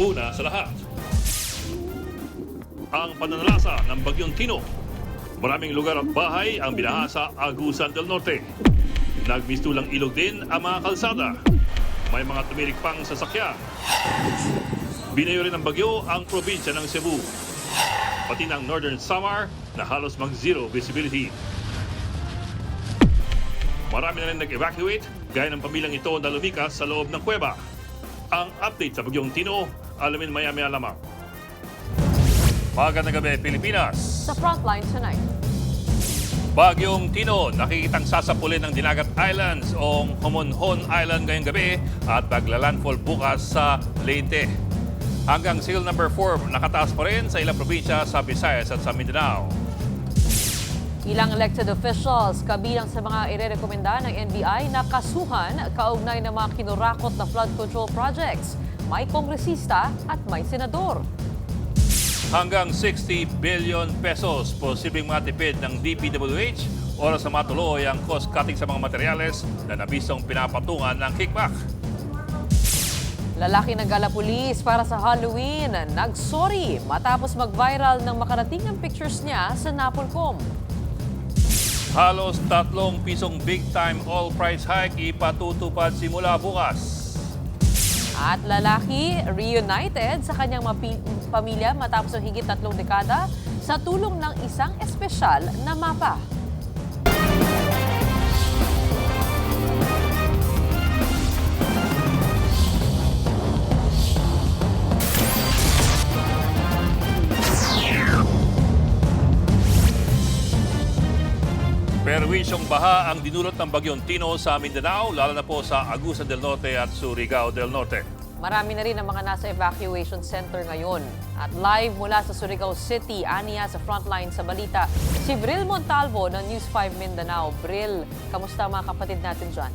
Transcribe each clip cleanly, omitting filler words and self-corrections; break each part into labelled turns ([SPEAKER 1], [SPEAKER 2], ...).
[SPEAKER 1] Una sa lahat, ang pananalasa ng Bagyong Tino. Maraming lugar at bahay ang binaha sa Agusan del Norte. Nagmistulang ilog din ang mga kalsada. May mga tumirik pang sasakyan. Binayo rin ng bagyo ang probinsya ng Cebu, pati ng Northern Samar na halos mag-zero visibility. Marami na rin nag-evacuate, gaya ng pamilyang ito na lumikas sa loob ng kuweba. Ang update sa Bagyong Tino, alamin maya-maya lamang. Magandang gabi, Pilipinas.
[SPEAKER 2] Sa Frontline tonight.
[SPEAKER 1] Bagyong Tino, nakikitang sasapulin ng Dinagat Islands o Homonhon Island ngayong gabi at maglalandfall bukas sa Leyte. Hanggang seal number 4, nakataas pa rin sa ilang probinsya sa Visayas at sa Mindanao.
[SPEAKER 2] Ilang elected officials kabilang sa mga irerekomenda ng NBI na kasuhan kaugnay ng mga kinurakot na flood control projects. May kongresista at may senador.
[SPEAKER 1] Hanggang 60 billion pesos posibleng matipid ng DPWH oras na matuloy ang cost-cutting sa mga materyales na nabisong pinapatungan ng kickback.
[SPEAKER 2] Lalaki nagala pulis para sa Halloween, nagsorry matapos mag-viral ng makarating ang pictures niya sa Napolcom.
[SPEAKER 1] Halos 3 pisong big-time all price hike ipatutupad simula bukas.
[SPEAKER 2] At lalaki reunited sa kanyang pamilya matapos ang higit 3 dekada sa tulong ng isang espesyal na mapa.
[SPEAKER 1] Perwisyong baha ang dinulot ng Bagyong Tino sa Mindanao, lalo na po sa Agusan del Norte at Surigao del Norte.
[SPEAKER 2] Marami na rin ang mga nasa evacuation center ngayon. At live mula sa Surigao City, aniya sa Frontline sa balita, si Bril Montalvo ng News 5 Mindanao. Bril, kamusta mga kapatid natin dyan?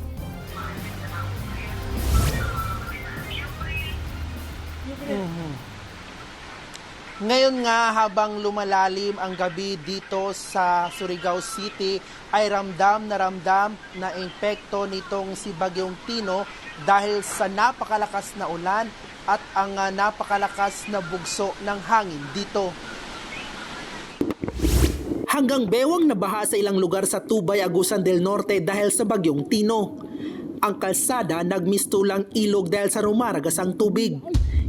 [SPEAKER 3] Ngayon nga, habang lumalalim ang gabi dito sa Surigao City, ay ramdam na epekto nitong si Bagyong Tino dahil sa napakalakas na ulan at ang napakalakas na bugso ng hangin dito. Hanggang bewang nabaha sa ilang lugar sa Tubay, Agusan del Norte dahil sa Bagyong Tino. Ang kalsada nagmistulang ilog dahil sa rumaragas ang tubig.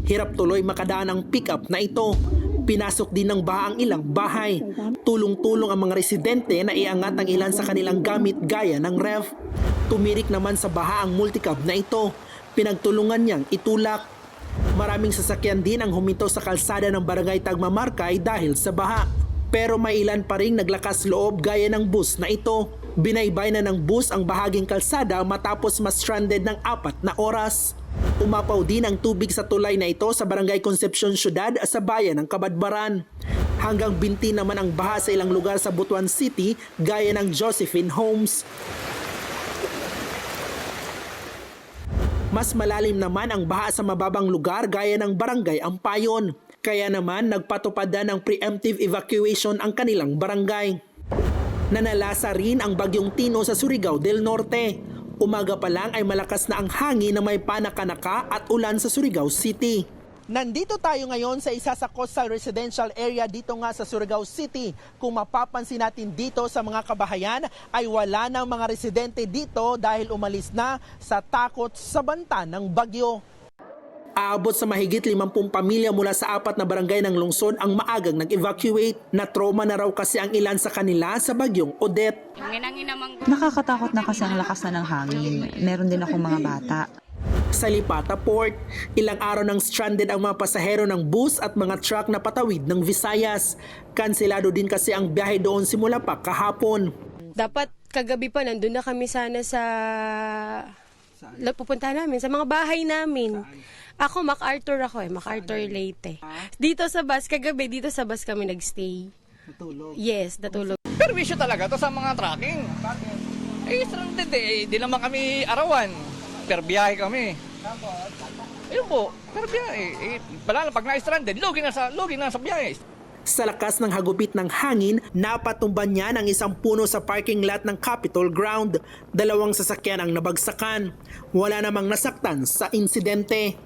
[SPEAKER 3] Hirap tuloy makadaan ang pick-up na ito. Pinasok din ng baha ang ilang bahay. Tulong-tulong ang mga residente na iangat ang ilan sa kanilang gamit gaya ng ref. Tumirik naman sa baha ang multicab na ito. Pinagtulungan niyang itulak. Maraming sasakyan din ang huminto sa kalsada ng Barangay Tagmamarkay dahil sa baha. Pero may ilan pa rin naglakas loob gaya ng bus na ito. Binaybay na ng bus ang bahaging kalsada matapos ma-stranded ng 4 na oras. Umapaw din ang tubig sa tulay na ito sa Barangay Concepcion Ciudad sa bayan ng Kabadbaran. Hanggang binti naman ang baha sa ilang lugar sa Butuan City gaya ng Josephine Homes. Mas malalim naman ang baha sa mababang lugar gaya ng Barangay Ampayon. Kaya naman nagpatupad na ng preemptive evacuation ang kanilang barangay. Nanalasa rin ang Bagyong Tino sa Surigao del Norte. Umaga pa lang ay malakas na ang hangin na may panakanaka at ulan sa Surigao City. Nandito tayo ngayon sa isa sa coastal residential area dito nga sa Surigao City. Kung mapapansin natin dito sa mga kabahayan ay wala ng mga residente dito dahil umalis na sa takot sa banta ng bagyo. Aabot sa mahigit 50 pamilya mula sa 4 na barangay ng lungsod ang maagang nag-evacuate. Na-trauma na raw kasi ang ilan sa kanila sa bagyong Odette.
[SPEAKER 4] Nakakatakot na kasi ang lakas na ng hangin. Meron din akong mga bata.
[SPEAKER 3] Sa Lipata Port, ilang araw nang stranded ang mga pasahero ng bus at mga truck na patawid ng Visayas. Kanselado din kasi ang biyahe doon simula pa kahapon.
[SPEAKER 5] Dapat kagabi pa nandun na kami sana sa pupunta namin, sa mga bahay namin. Ako, MacArthur MacArthur Leyte. Dito sa bus, kagabi dito sa bus kami nagstay.
[SPEAKER 3] Natulog?
[SPEAKER 5] Yes, natulog.
[SPEAKER 6] Perwisyo talaga to sa mga tracking. Stranded di naman kami arawan. Per biyahe kami. Ayun po, per biyahe. Pala pag na-stranded, lugi na sa biyahe.
[SPEAKER 3] Sa lakas ng hagupit ng hangin, napatumban niya ng isang puno sa parking lot ng Capitol Ground. 2 sasakyan ang nabagsakan. Wala namang nasaktan sa insidente.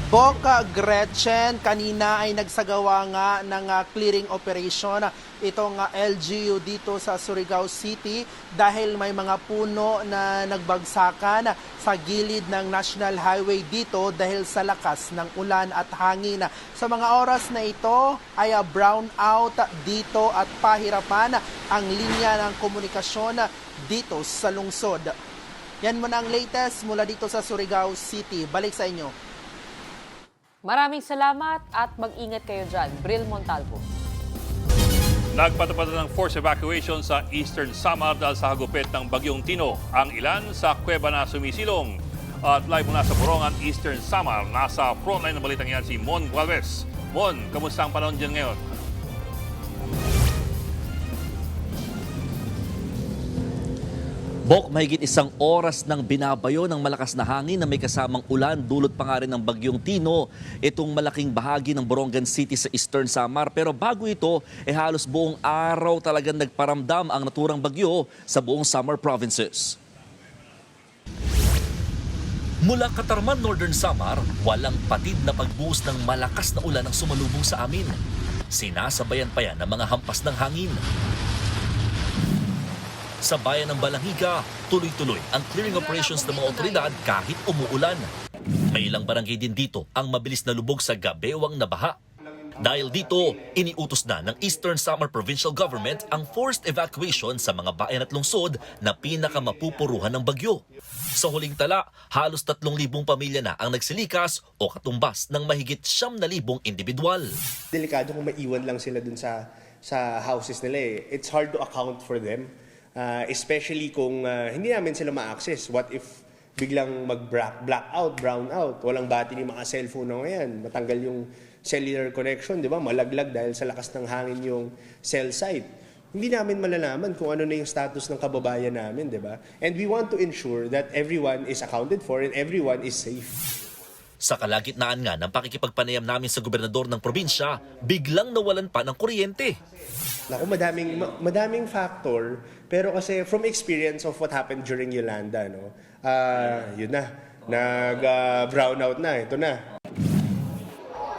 [SPEAKER 3] Boca Gretchen, kanina ay nagsagawa nga ng clearing operation itong LGU dito sa Surigao City dahil may mga puno na nagbagsakan sa gilid ng National Highway dito dahil sa lakas ng ulan at hangin. Sa mga oras na ito ay brown out dito at pahirapan ang linya ng komunikasyon dito sa lungsod. Yan muna ang latest mula dito sa Surigao City. Balik sa inyo.
[SPEAKER 2] Maraming salamat at mag-ingat kayo dyan. Bril Montalvo.
[SPEAKER 1] Nagpatupad ng forced evacuation sa Eastern Samar dahil sa hagupit ng Bagyong Tino. Ang ilan sa kuweba na sumisilong. At live mula sa Borongan, Eastern Samar, nasa frontline ng balitang yan si Mon Gualvez. Mon, kamusta ang panahon dyan ngayon?
[SPEAKER 7] Bok, mahigit 1 oras nang binabayo ng malakas na hangin na may kasamang ulan, dulot pa nga rin ng Bagyong Tino, itong malaking bahagi ng Borongan City sa Eastern Samar. Pero bago ito, halos buong araw talagang nagparamdam ang naturang bagyo sa buong Samar provinces. Mula Katarman, Northern Samar, walang patid na pagbuhos ng malakas na ulan ang sumalubong sa amin. Sinasabayan pa yan ng mga hampas ng hangin. Sa bayan ng Balanghiga, tuloy-tuloy ang clearing operations ng mga otoridad kahit umuulan. May ilang barangay din dito ang mabilis na lubog sa gabewang na baha. Dahil dito, iniutos na ng Eastern Samar Provincial Government ang forced evacuation sa mga bayan at lungsod na pinakamapupuruhan ng bagyo. Sa huling tala, halos 3,000 pamilya na ang nagsilikas o katumbas ng mahigit 9,000 individual.
[SPEAKER 8] Delikado kung maiwan lang sila dun sa houses nila eh. It's hard to account for them. Especially kung hindi namin sila ma-access. What if biglang mag-blackout, brown out, walang battery mga cellphone na ngayon, matanggal yung cellular connection, di ba? Malaglag dahil sa lakas ng hangin yung cell site. Hindi namin malalaman kung ano na yung status ng kababayan namin, di ba? And we want to ensure that everyone is accounted for and everyone is safe.
[SPEAKER 7] Sa kalagitnaan nga ng pakikipagpanayam namin sa gobernador ng probinsya, biglang nawalan pa ng kuryente.
[SPEAKER 8] Naku, madaming factor, pero kasi from experience of what happened during Yolanda, no, yun na, nag-brown out na, ito na.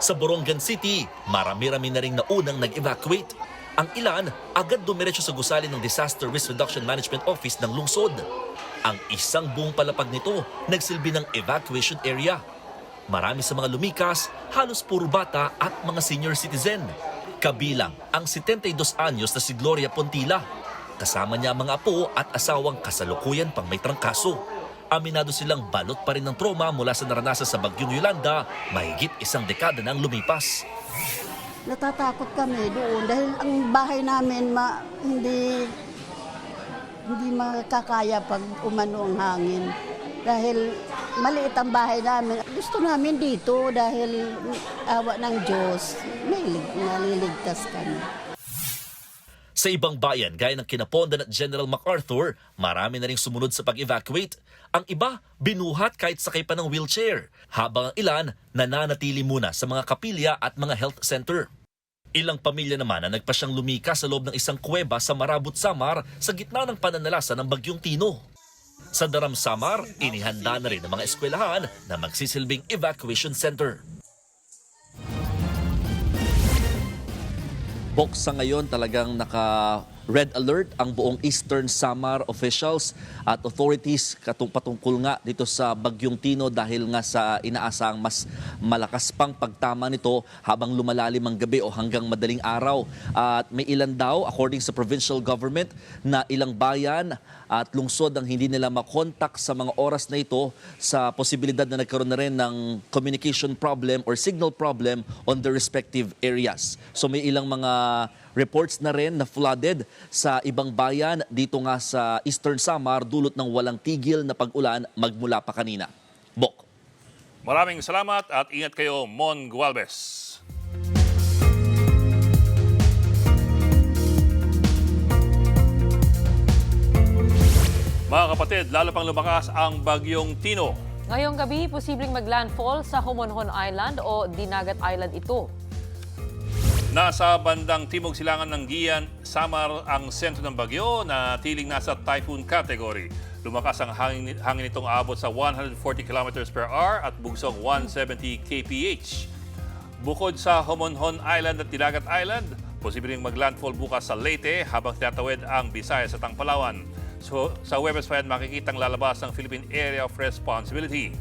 [SPEAKER 7] Sa Borongan City, marami-rami na rin naunang nag-evacuate. Ang ilan, agad dumiretso sa gusali ng Disaster Risk Reduction Management Office ng lungsod. Ang isang buong palapag nito, nagsilbi ng evacuation area. Marami sa mga lumikas, halos puro bata at mga senior citizen. Kabilang ang 72 anyos na si Gloria Pontila. Kasama niya ang mga apo at asawang kasalukuyan pang may trangkaso. Aminado silang balot pa rin ng trauma mula sa naranasan sa Bagyong Yolanda, mahigit 1 dekada nang lumipas.
[SPEAKER 9] Natatakot kami doon dahil ang bahay namin hindi makakaya pag umano ang hangin. Dahil maliit ang bahay namin. Gusto namin dito dahil awa ng Diyos, naliligtas kami.
[SPEAKER 7] Sa ibang bayan, gaya ng Kinapondan at General MacArthur, marami na rin sumunod sa pag-evacuate. Ang iba, binuhat kahit sakay pa ng wheelchair, habang ang ilan nananatili muna sa mga kapilya at mga health center. Ilang pamilya naman na nagpasyang lumikas sa loob ng isang kuweba sa Marabut, Samar sa gitna ng pananalasa ng Bagyong Tino. Sa Daram, Samar, inihanda na rin ng mga eskwelahan na magsisilbing evacuation center. Sa ngayon talagang naka-red alert ang buong Eastern Samar officials at authorities patungkol nga dito sa Bagyong Tino dahil nga sa inaasang mas malakas pang pagtama nito habang lumalalim ang gabi o hanggang madaling araw. At may ilan daw, according sa provincial government, na ilang bayan at lungsod ang hindi nila makontak sa mga oras na ito sa posibilidad na nagkaroon na rin ng communication problem or signal problem on the respective areas. So may ilang mga reports na rin na flooded sa ibang bayan dito nga sa Eastern Samar dulot ng walang tigil na pag-ulan magmula pa kanina. Bok.
[SPEAKER 1] Maraming salamat at ingat kayo, Mon Gualvez. Mga kapatid, lalo pang lumakas ang Bagyong Tino.
[SPEAKER 2] Ngayong gabi, posibleng maglandfall sa Homonhon Island o Dinagat Island ito.
[SPEAKER 1] Nasa bandang timog silangan ng Gian, Samar ang sentro ng bagyo na tiling nasa typhoon category. Lumakas ang hangin nitong aabot sa 140 km per hour at bugsong 170 kph. Bukod sa Homonhon Island at Dilagat Island, posibleng maglandfall bukas sa Leyte habang tinatawid ang Visayas at ang Palawan. So, sa website makikitang lalabas ng Philippine Area of Responsibility.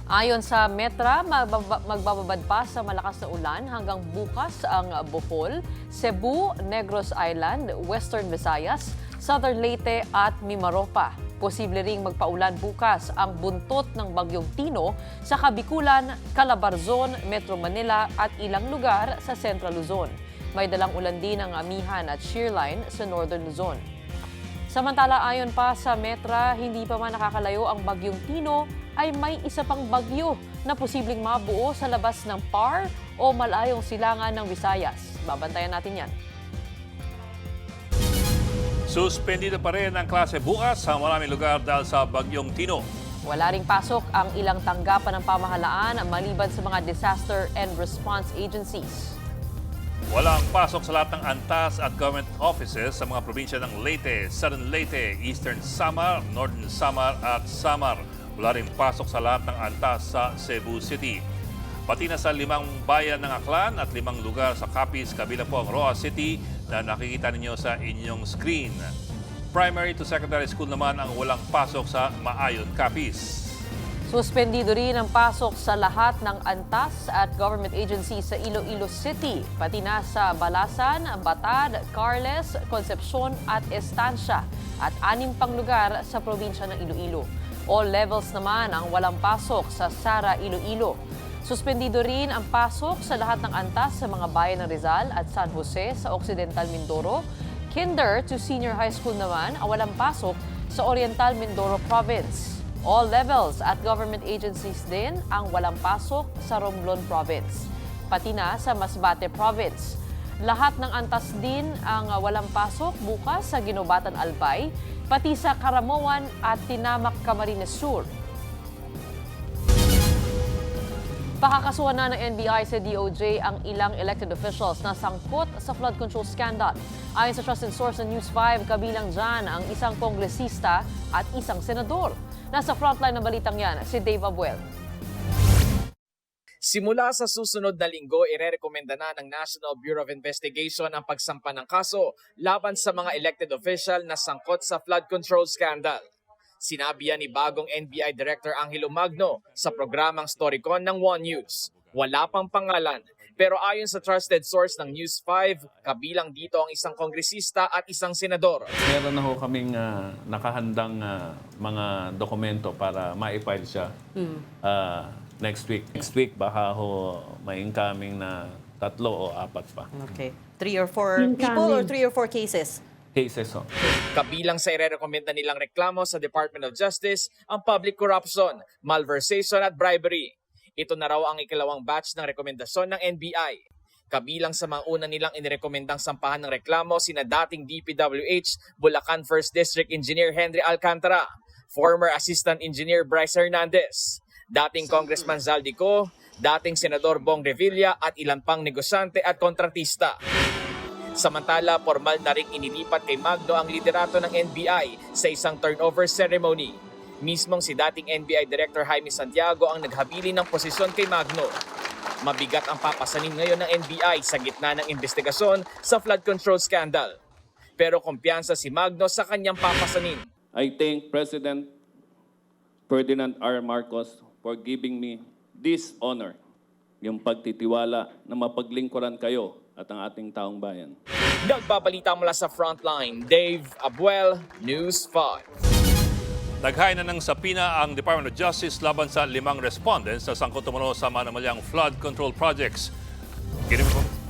[SPEAKER 2] Ayon sa Metra, magbababad pa sa malakas na ulan hanggang bukas ang Bohol, Cebu, Negros Island, Western Visayas, Southern Leyte at Mimaropa. Posible ring magpaulan bukas ang buntot ng Bagyong Tino sa Kabikulan, Calabarzon, Metro Manila at ilang lugar sa Central Luzon. May dalang ulan din ang amihan at shearline sa Northern Luzon. Samantala, ayon pa sa Metra, hindi pa man nakakalayo ang Bagyong Tino ay may isa pang bagyo na posibleng mabuo sa labas ng PAR o malayong silangan ng Visayas. Babantayan natin yan.
[SPEAKER 1] Suspendido pa rin ang klase bukas sa maraming lugar dahil sa Bagyong Tino.
[SPEAKER 2] Wala ring pasok ang ilang tanggapan ng pamahalaan maliban sa mga disaster and response agencies.
[SPEAKER 1] Walang pasok sa lahat ng antas at government offices sa mga probinsya ng Leyte, Southern Leyte, Eastern Samar, Northern Samar at Samar. Wala ring pasok sa lahat ng antas sa Cebu City. Pati na sa 5 bayan ng Aklan at 5 lugar sa Capiz, kabilang po ang Roa City na nakikita ninyo sa inyong screen. Primary to secondary school naman ang walang pasok sa Maayon, Capiz.
[SPEAKER 2] Suspendido rin ang pasok sa lahat ng antas at government agencies sa Iloilo City, pati na sa Balasan, Batad, Carles, Concepcion at Estancia at 6 pang lugar sa probinsya ng Iloilo. All levels naman ang walang pasok sa Sara, Iloilo. Suspendido rin ang pasok sa lahat ng antas sa mga bayan ng Rizal at San Jose sa Occidental Mindoro. Kinder to senior high school naman ang walang pasok sa Oriental Mindoro Province. All levels at government agencies din ang walang pasok sa Romblon Province, pati na sa Masbate Province. Lahat ng antas din ang walang pasok bukas sa Ginobatan Albay, pati sa Caramoan at Tinamak Camarines Sur. Pakakasuhan na ng NBI sa DOJ ang ilang elected officials na sangkot sa flood control scandal. Ayon sa trusted source ng News 5, kabilang dyan ang isang kongresista at isang senador. Nasa frontline ng balitang yan, si Dave Abuel.
[SPEAKER 10] Simula sa susunod na linggo, irerekomenda na ng National Bureau of Investigation ang pagsampa ng kaso laban sa mga elected official na sangkot sa flood control scandal. Sinabi yan ni bagong NBI Director Angelo Magno sa programang Storycon ng One News. Wala pang pangalan, pero ayon sa trusted source ng News 5, kabilang dito ang isang kongresista at isang senador.
[SPEAKER 11] Meron na ho kaming nakahandang mga dokumento para ma-file siya next week. Next week baka ho may incoming na 3 o 4 pa.
[SPEAKER 12] Okay. 3 or 4 people or 3 or 4 cases?
[SPEAKER 11] Cases ho.
[SPEAKER 10] Kabilang sa irerekomenda nilang reklamo sa Department of Justice ang public corruption, malversation at bribery. Ito na raw ang ikalawang batch ng rekomendasyon ng NBI. Kabilang sa mga una nilang inirekomendang sampahan ng reklamo sina dating DPWH Bulacan 1st District Engineer Henry Alcantara, former Assistant Engineer Bryce Hernandez, dating Congressman Zaldico, dating Senador Bong Revilla at ilan pang negosyante at kontratista. Samantala, formal na ring inilipat kay Magno ang liderato ng NBI sa isang turnover ceremony. Mismong si dating NBI Director Jaime Santiago ang naghabili ng posisyon kay Magno. Mabigat ang papasanin ngayon ng NBI sa gitna ng investigasyon sa flood control scandal. Pero kumpiyansa si Magno sa kanyang papasanin.
[SPEAKER 11] I thank President Ferdinand R. Marcos for giving me this honor, yung pagtitiwala na mapaglingkuran kayo at ang ating taong bayan.
[SPEAKER 10] Nagbabalita mula sa Frontline, Dave Abuel, News 5.
[SPEAKER 1] Naghain na ng sapina ang Department of Justice laban sa 5 respondents sa sangkot umano sa manamalyang flood control projects.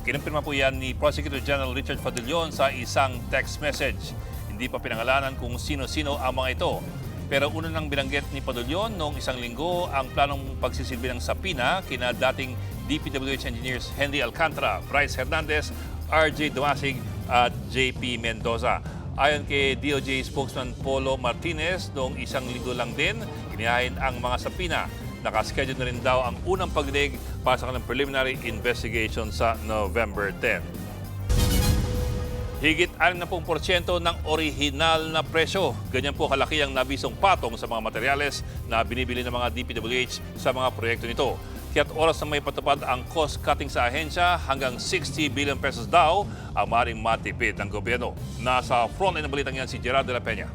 [SPEAKER 1] Kinumpirma po yan ni Prosecutor General Richard Fadulyon sa isang text message. Hindi pa pinangalanan kung sino-sino ang mga ito. Pero una nang binanggit ni Padulyon noong isang linggo ang planong pagsisilbi ng sapina kina dating DPWH engineers Henry Alcantara, Bryce Hernandez, RJ Dumasig at JP Mendoza. Ayon kay DOJ spokesman Polo Martinez, noong isang linggo lang din, kinihain ang mga sapina. Nakaschedule na rin daw ang unang pagdinig para sa kanilang preliminary investigation sa November 10. Higit 60% ng orihinal na presyo. Ganyan po kalaki ang nabisong patong sa mga materyales na binibili ng mga DPWH sa mga proyekto nito. Kaya't oras na may patupad ang cost cutting sa ahensya, hanggang 60 billion pesos daw ang maaaring matipid ng gobyerno. Nasa frontline ng balitang yan si Gerard de la Peña.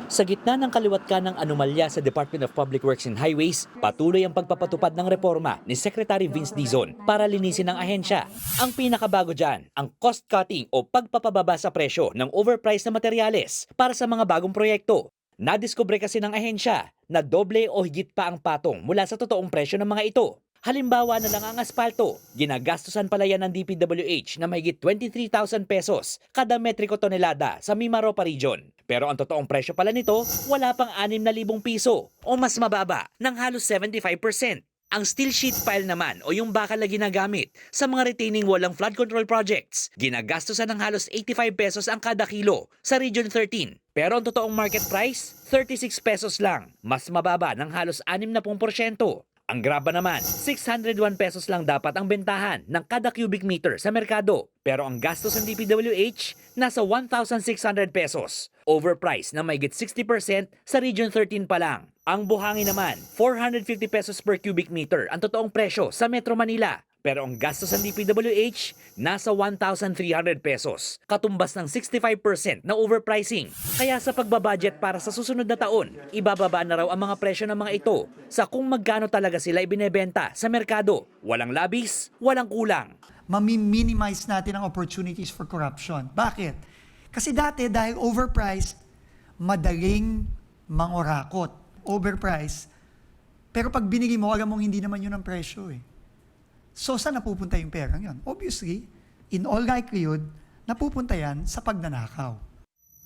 [SPEAKER 13] Sa gitna ng kaliwat ka ng anomalya sa Department of Public Works and Highways, patuloy ang pagpapatupad ng reforma ni Secretary Vince Dizon para linisin ang ahensya. Ang pinakabago dyan, ang cost-cutting o pagpapababa sa presyo ng overpriced na materyales para sa mga bagong proyekto. Nadiskubre kasi ng ahensya na doble o higit pa ang patong mula sa totoong presyo ng mga ito. Halimbawa na lang ang aspalto, ginagastusan pala yan ng DPWH na mahigit 23,000 pesos kada metriko tonelada sa Mimaropa Region. Pero ang totoong presyo pala nito, wala pang 6,000 piso o mas mababa ng halos 75%. Ang steel sheet pile naman o yung bakal na ginagamit sa mga retaining wall ng flood control projects, ginagastusan ng halos 85 pesos ang kada kilo sa Region 13. Pero ang totoong market price, 36 pesos lang, mas mababa ng halos 60%. Ang graba naman, 601 pesos lang dapat ang bentahan ng kada cubic meter sa merkado. Pero ang gastos ng DPWH, nasa 1,600 pesos. Overpriced na mahigit 60% sa Region 13 pa lang. Ang buhangin naman, 450 pesos per cubic meter ang totoong presyo sa Metro Manila. Pero ang gastos ng DPWH, nasa 1,300 pesos. Katumbas ng 65% na overpricing. Kaya sa pagbabudget para sa susunod na taon, ibababa na raw ang mga presyo ng mga ito sa kung magkano talaga sila ibinebenta sa merkado. Walang labis, walang kulang.
[SPEAKER 14] Mami-minimize natin ang opportunities for corruption. Bakit? Kasi dati dahil overpriced, madaling mangurakot. Overpriced. Pero pag binigay mo, alam mong hindi naman yun ang presyo eh. So, saan napupunta yung perang yun? Obviously, in all likelihood, napupunta yan sa pagnanakaw.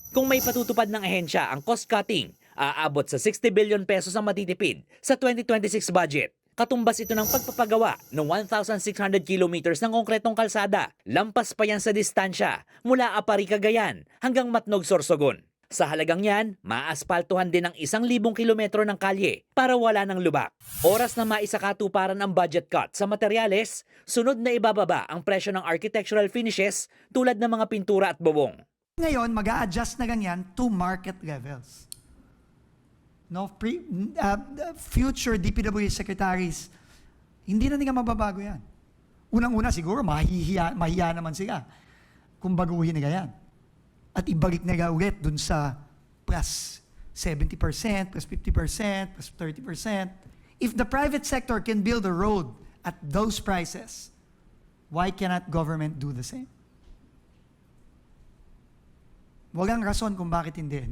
[SPEAKER 13] Kung may patutupad ng ahensya ang cost-cutting, aabot sa 60 billion pesos ang matitipid sa 2026 budget. Katumbas ito ng pagpapagawa ng 1,600 kilometers ng konkretong kalsada. Lampas pa yan sa distansya mula Apari, Cagayan hanggang Matnog, Sorsogon. Sa halagang yan, maaspaltuhan din ang 1,000 kilometro ng kalye para wala ng lubak. Oras na maisakatuparan ang budget cut sa materyales, sunod na ibababa ang presyo ng architectural finishes tulad ng mga pintura at bubong.
[SPEAKER 14] Ngayon, mag-a-adjust na lang yan to market levels. No, future DPWH secretaries, hindi na nila mababago yan. Unang-una siguro, mahihiya naman sila kung baguhin nila yan. At ibalik nila ulit dun sa plus 70%, plus 50%, plus 30%. If the private sector can build a road at those prices, why cannot government do the same? Walang rason kung bakit hindi.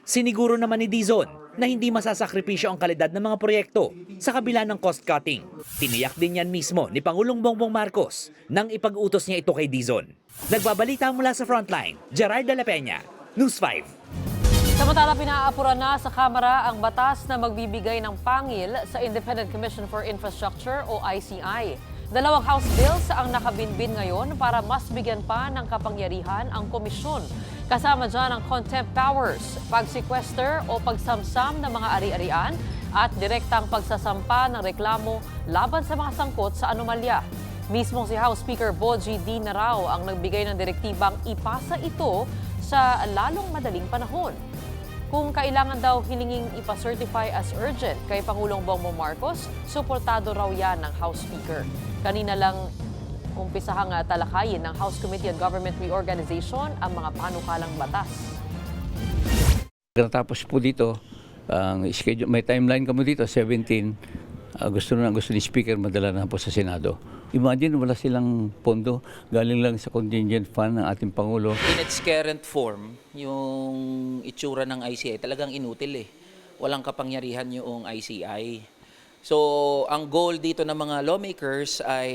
[SPEAKER 13] Siniguro naman ni Dizon na hindi masasakripisyo ang kalidad ng mga proyekto sa kabila ng cost-cutting. Tiniyak din yan mismo ni Pangulong Bongbong Marcos nang ipag-utos niya ito kay Dizon. Nagbabalita mula sa Frontline, Gerard de la Peña, News 5.
[SPEAKER 2] Samantala, pinaapuran na sa Kamara ang batas na magbibigay ng pangil sa Independent Commission for Infrastructure o ICI. Dalawang House bills ang nakabinbin ngayon para mas bigyan pa ng kapangyarihan ang komisyon. Kasama dyan ang contempt powers, pagsequester o pagsamsam ng mga ari-arian at direktang pagsasampa ng reklamo laban sa mga sangkot sa anomalya. Mismong si House Speaker Boji D. Narao ang nagbigay ng direktibang ipasa ito sa lalong madaling panahon. Kung kailangan daw hilinging ipa-certify as urgent kay Pangulong Bongbong Marcos, suportado raw yan ng House Speaker. Kanina lang umpisahang talakayin ng House Committee on Government Reorganization ang mga panukalang batas.
[SPEAKER 15] Tapos po dito, schedule, may timeline kamo dito, 17. Gusto ni Speaker madala na po sa Senado. Imagine, wala silang pondo. Galing lang sa contingent fund ng ating Pangulo.
[SPEAKER 16] In its current form, yung itsura ng ICI talagang inutil eh. Walang kapangyarihan yung ICI. So, ang goal dito ng mga lawmakers ay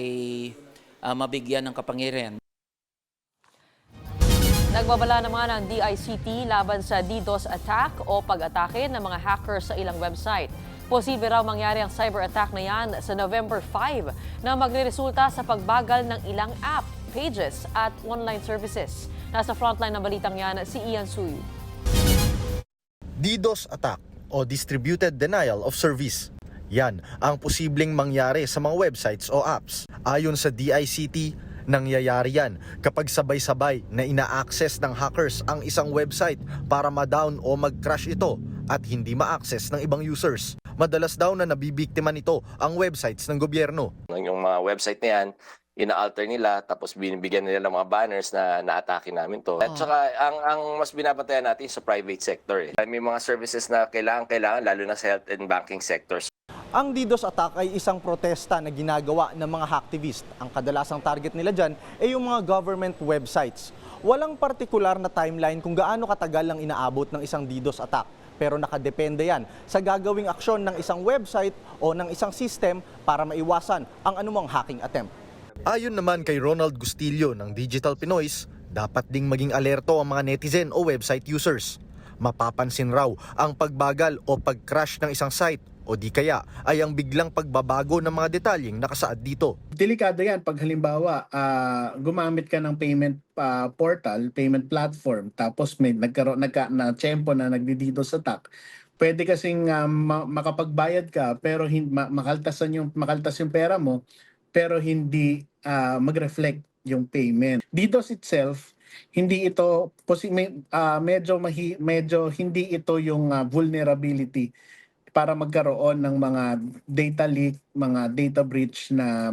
[SPEAKER 16] mabigyan ng kapangyarihan.
[SPEAKER 2] Nagbabala naman ang DICT laban sa DDoS attack o pag-atake ng mga hackers sa ilang website. Posible raw mangyari ang cyber attack na yan sa November 5 na magreresulta sa pagbagal ng ilang app, pages at online services. Nasa frontline ng balitang yan si Ian Suyu.
[SPEAKER 17] DDoS attack o Distributed Denial of Service. Yan ang posibleng mangyari sa mga websites o apps. Ayon sa DICT, Nangyayari yan kapag sabay-sabay na ina-access ng hackers ang isang website para ma-down o mag-crash ito at hindi ma-access ng ibang users. Madalas daw na nabibiktima nito ang websites ng gobyerno.
[SPEAKER 18] Yung mga website na yan, ina-alter nila tapos binibigyan nila ng mga banners na na-atake namin to. At saka ang mas binabantayan natin sa private sector. May mga services na kailangan lalo na sa health and banking sectors.
[SPEAKER 17] Ang DDoS attack ay isang protesta na ginagawa ng mga hacktivist. Ang kadalasang target nila dyan ay yung mga government websites. Walang partikular na timeline kung gaano katagal ang inaabot ng isang DDoS attack. Pero nakadepende yan sa gagawing aksyon ng isang website o ng isang system para maiwasan ang anumang hacking attempt. Ayon naman kay Ronald Gustillo ng Digital Pinoys, dapat ding maging alerto ang mga netizen o website users. Mapapansin raw ang pagbagal o pag-crash ng isang site o di kaya ay ang biglang pagbabago ng mga detalyeng nakasaad dito.
[SPEAKER 19] Delikado yan pag halimbawa gumamit ka ng payment portal, payment platform, tapos may na tiyempo na nagdi-DDoS attack. Pwede kasing makapagbayad ka pero makaltas yung pera mo pero hindi mag-reflect yung payment. DDoS itself, hindi ito medyo hindi ito yung vulnerability para magkaroon ng mga data leak, mga data breach na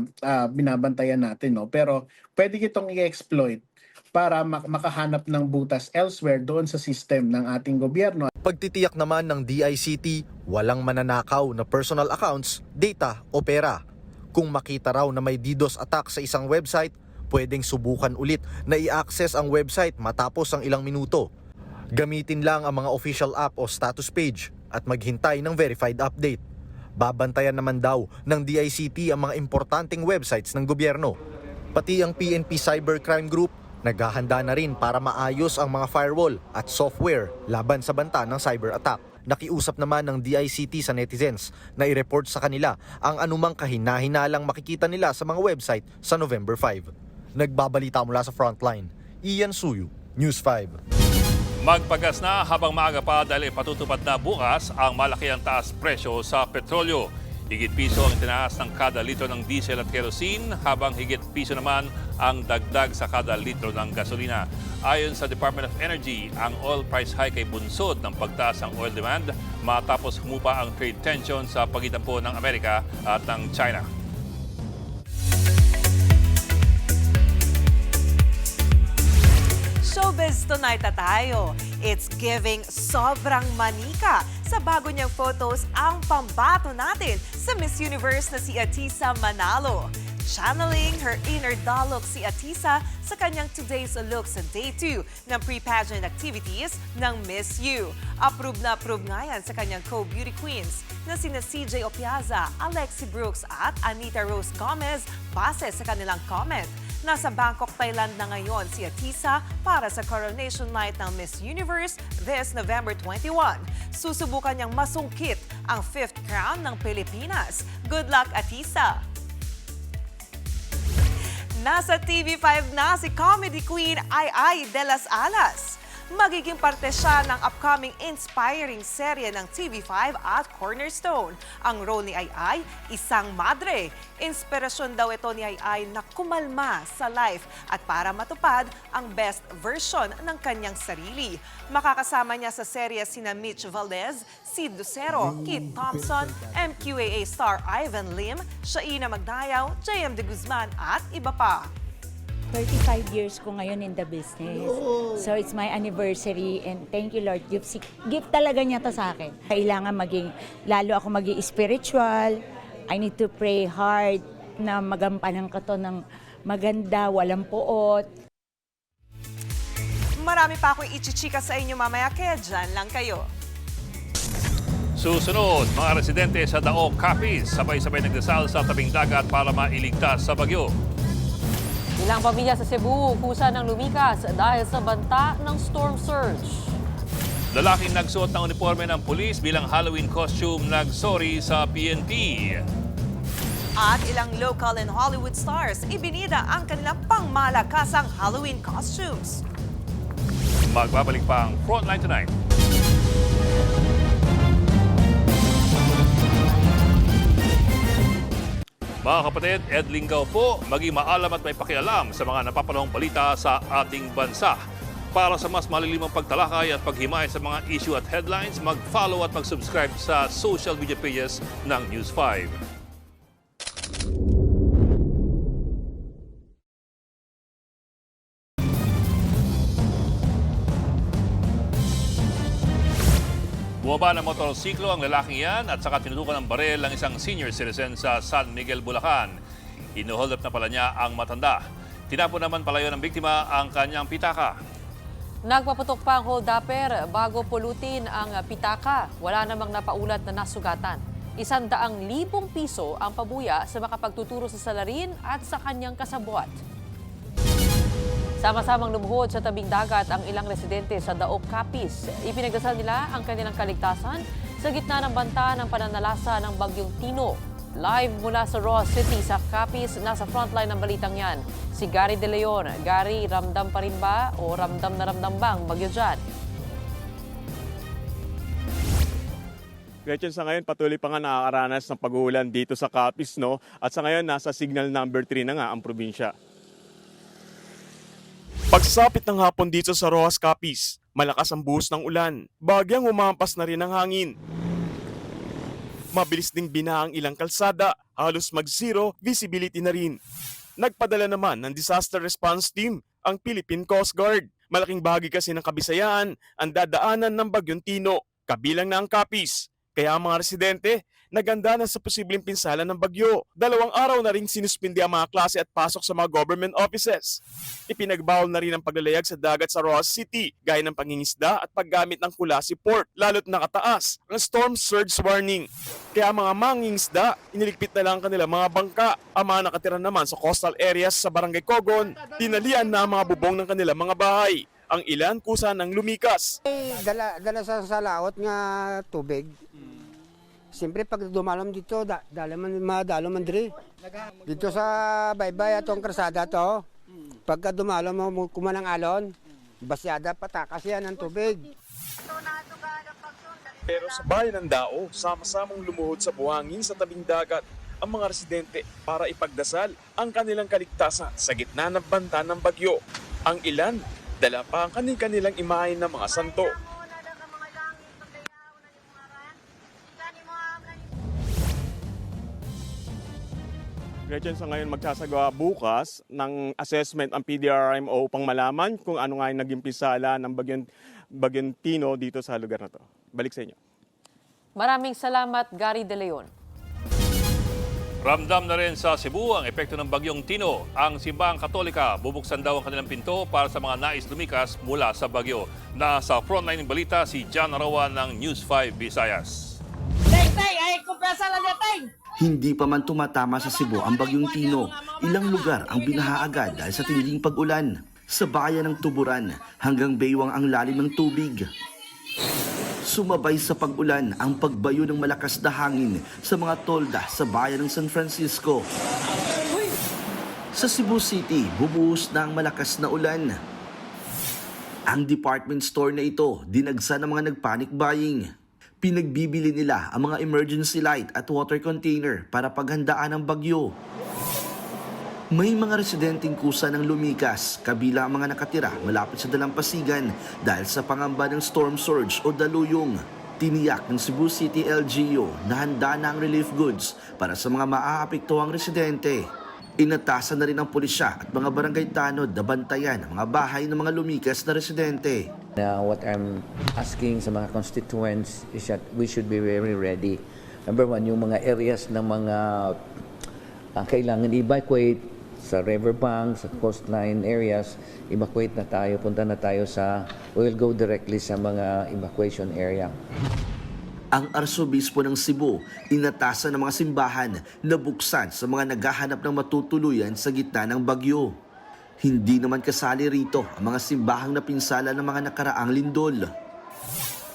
[SPEAKER 19] binabantayan natin, no. Pero pwede itong i-exploit para makahanap ng butas elsewhere doon sa system ng ating gobyerno.
[SPEAKER 17] Pagtitiyak naman ng DICT, walang mananakaw na personal accounts, data o pera. Kung makita raw na may DDoS attack sa isang website, pwedeng subukan ulit na i-access ang website matapos ang ilang minuto. Gamitin lang ang mga official app o status page at maghintay ng verified update. Babantayan naman daw ng DICT ang mga importanteng websites ng gobyerno. Pati ang PNP Cybercrime Group naghahanda na rin para maayos ang mga firewall at software laban sa banta ng cyber attack. Nakiusap naman ng DICT sa netizens na i-report sa kanila ang anumang kahina-hinalang makikita nila sa mga website sa November 5. Nagbabalita mula sa Frontline, Ian Suyu, News 5.
[SPEAKER 1] Magpagas na habang maaga pa dahil patutupad na bukas ang malakiang taas presyo sa petrolyo. Higit piso ang tinaas ng kada litro ng diesel at kerosene habang higit piso naman ang dagdag sa kada litro ng gasolina. Ayon sa Department of Energy, ang oil price hike ay bunsod ng pagtaas ng oil demand matapos humupa ang trade tension sa pagitan po ng Amerika at ng China.
[SPEAKER 20] Showbiz tonight na tayo. It's giving sobrang manika. Sa bago niyang photos ang pambato natin sa Miss Universe na si Atisa Manalo. Channeling her inner Dalok si Atisa sa kanyang today's look sa day 2 ng pre-pageant activities ng Miss U. Approve na approve nga yan sa kanyang co-beauty queens na sina CJ Opiaza, Alexi Brooks at Anita Rose Gomez base sa kanilang comment. Nasa Bangkok, Thailand na ngayon si Atisa para sa coronation night ng Miss Universe this November 21. Susubukan niyang masungkit ang 5th crown ng Pilipinas. Good luck, Atisa! Nasa TV5 na si comedy queen Ai de las Alas. Magiging parte siya ng upcoming inspiring serye ng TV5 at Cornerstone. Ang role ni Ai, isang madre. Inspirasyon daw ito ni Ai na kumalma sa life at para matupad ang best version ng kanyang sarili. Makakasama niya sa serye sina Mitch Valdez, Sid Lucero, Kit Thompson, MQAA star Ivan Lim, Shaina Magdayaw, JM De Guzman at iba pa.
[SPEAKER 21] 35 years ko ngayon in the business. So it's my anniversary and thank you Lord. Gift talaga niya to sa akin. Kailangan lalo ako maging spiritual. I need to pray hard na magampanan ko to ng maganda, walang puot.
[SPEAKER 20] Marami pa akong ichichika sa inyo mamaya kaya dyan lang kayo.
[SPEAKER 1] Susunod, mga residente sa Daog, Capiz, sabay-sabay nagdasal sa tabing dagat para mailigtas sa bagyo.
[SPEAKER 2] Ilang pamilya sa Cebu kusa ng lumikas dahil sa banta ng storm surge.
[SPEAKER 1] Lalaking nagsuot ng uniforme ng pulis bilang Halloween costume nagsorry sa PNP.
[SPEAKER 20] At ilang local and Hollywood stars ibinida ang kanilang pangmalakasang Halloween costumes.
[SPEAKER 1] Magbabalik pa ang Frontline Tonight. Mga kapatid, Ed Lingaw po, maging maalam at may pakialam sa mga napapanahong balita sa ating bansa. Para sa mas malilimang pagtalakay at paghimay sa mga issue at headlines, mag-follow at mag-subscribe sa social media pages ng News 5. Bumaba ng motorsiklo ang lalaking yan at saka tinutukan ng barel ang isang senior citizen sa San Miguel, Bulacan. Inuhold up na pala niya ang matanda. Tinapon naman palayo ng biktima ang kanyang pitaka.
[SPEAKER 2] Nagpaputok pa ang hold-upper bago pulutin ang pitaka. Wala namang napaulat na nasugatan. 100,000 piso ang pabuya sa makapagtuturo sa salarin at sa kanyang kasabwat. Sama-samang lumuhod sa tabing dagat ang ilang residente sa Daok, Capiz. Ipinagdasal nila ang kanilang kaligtasan sa gitna ng banta ng pananalasa ng Bagyong Tino. Live mula sa Ross City sa Capiz, nasa frontline ng balitang yan, si Gary De Leon. Gary, ramdam pa rin ba o ramdam na ramdam ba ang bagyo dyan?
[SPEAKER 4] Gretchen, sa ngayon patuloy pa nga nakakaranas ng pag-uulan dito sa Capiz, no? At sa ngayon nasa signal number 3 na nga ang probinsya. Pagsapit ng hapon dito sa Rojas, Capiz, malakas ang buhos ng ulan. Bagyang umampas na rin ang hangin. Mabilis ding bina ang ilang kalsada, halos mag-zero visibility na rin. Nagpadala naman ng disaster response team ang Philippine Coast Guard. Malaking bahagi kasi ng Kabisayaan ang dadaanan ng Bagyong Tino, kabilang na ang Capiz. Kaya ang mga residente, naganda na sa posibleng pinsala ng bagyo. 2 araw na rin sinuspindi ang mga klase at pasok sa mga government offices. Ipinagbawal na rin ang paglalayag sa dagat sa Rojas City, gaya ng pangingisda at paggamit ng Kulasi Port, lalo't nakataas ang storm surge warning. Kaya ang mga mangingisda, iniligpit na lang kanilang mga bangka. Ang mga nakatira naman sa coastal areas sa Barangay Cogon, tinalian na ang mga bubong ng kanilang mga bahay. Ang ilan kusa ng lumikas.
[SPEAKER 22] Dala sa laot nga tubig. Siyempre pag dumalom dito, madalo man diri. Dito sa baybay atong krasada to, pagka dumalom mo kumanang alon, basyada patakas yan ang tubig.
[SPEAKER 4] Pero sa bayan ng Dao, sama-samang lumuhod sa buhangin sa tabing dagat ang mga residente para ipagdasal ang kanilang kaligtasan sa gitna ng banta ng bagyo. Ang ilan, dala pa ang kanilang imahe ng mga santo. Gretchen, sa ngayon magsasagawa bukas ng assessment ang PDRMO upang malaman kung ano nga yung naging pisala ng Bagyong Tino dito sa lugar na to. Balik sa inyo.
[SPEAKER 2] Maraming salamat, Gary De Leon.
[SPEAKER 1] Ramdam na rin sa Cebu ang epekto ng Bagyong Tino. Ang simbahang Katolika, bubuksan daw ang kanilang pinto para sa mga nais lumikas mula sa bagyo. Nasa frontline ng balita si John Arawan ng News 5 Visayas.
[SPEAKER 23] Hindi pa man tumatama sa Cebu ang Bagyong Tino, ilang lugar ang binaha agad dahil sa tinding pag-ulan. Sa bayan ng Tuburan hanggang Baywang ang lalim ng tubig. Sumabay sa pag-ulan ang pagbayo ng malakas na hangin sa mga tolda sa bayan ng San Francisco. Sa Cebu City, bumuhos na ang malakas na ulan. Ang department store na ito dinagsa ng mga nag-panic buying. Pinagbibili nila ang mga emergency light at water container para paghandaan ng bagyo. May mga residenteng kusa ng lumikas, kabila ang mga nakatira malapit sa dalampasigan dahil sa pangamba ng storm surge o daluyong. Tiniyak ng Cebu City LGU na handa na ang relief goods para sa mga maaapektuhang residente. Inatasan na rin ang pulisya at mga barangay tanod na bantayan ang mga bahay ng mga lumikas na residente.
[SPEAKER 24] What I'm asking sa mga constituents is that we should be very ready. Number one, yung mga areas ng mga kailangan i-evacuate sa riverbank, sa coastline areas, evacuate na tayo, punta na tayo we'll go directly sa mga evacuation area.
[SPEAKER 23] Ang Arsobispo ng Cebu, inatasan ng mga simbahan na buksan sa mga naghahanap ng matutuluyan sa gitna ng bagyo. Hindi naman kasali rito ang mga simbahang napinsala ng mga nakaraang lindol.